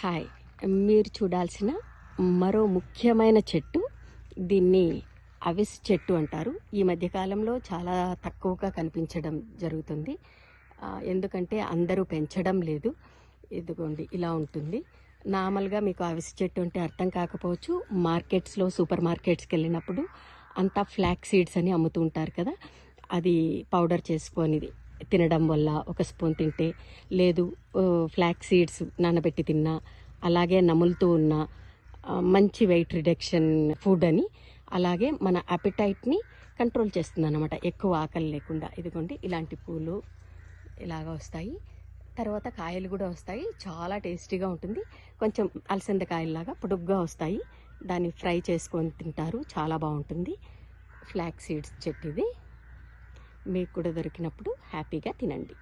Hi, మీరు చూడాల్సిన మరో ముఖ్యమైన చెట్టు, దీన్ని అవిసె చెట్టు అంటారు. ఈ మధ్యకాలంలో చాలా తక్కువగా కనిపించడం జరుగుతుంది. ఎందుకంటే అందరూ పెంచడం లేదు. ఇదిగోండి ఇలా ఉంటుంది. నార్మల్గా మీకు అవిసె చెట్టు అంటే అర్థం కాకపోవచ్చు. మార్కెట్స్లో, సూపర్ మార్కెట్స్కి వెళ్ళినప్పుడు అంతా ఫ్లాక్ సీడ్స్ అని అమ్ముతూ ఉంటారు కదా, అది పౌడర్ చేసుకొని తినడం వల్ల ఒక స్పూన్ తింటే, లేదు ఫ్లాక్ సీడ్స్ నానబెట్టి తిన్నా, అలాగే నములుతూ ఉన్న మంచి వెయిట్ రిడక్షన్ ఫుడ్ అని, అలాగే మన అపిటైట్ని కంట్రోల్ చేస్తుంది అన్నమాట, ఎక్కువ ఆకలి లేకుండా. ఇదిగోండి ఇలాంటి పూలు ఇలాగ వస్తాయి. తర్వాత కాయలు కూడా వస్తాయి, చాలా టేస్టీగా ఉంటుంది. కొంచెం అలసంద కాయల్లాగా పొడుగ్గా వస్తాయి. దాన్ని ఫ్రై చేసుకొని తింటారు, చాలా బాగుంటుంది. ఫ్లాక్ సీడ్స్ చెట్టు ఇది. మీకు కూడా దొరికినప్పుడు హ్యాపీగా తినండి.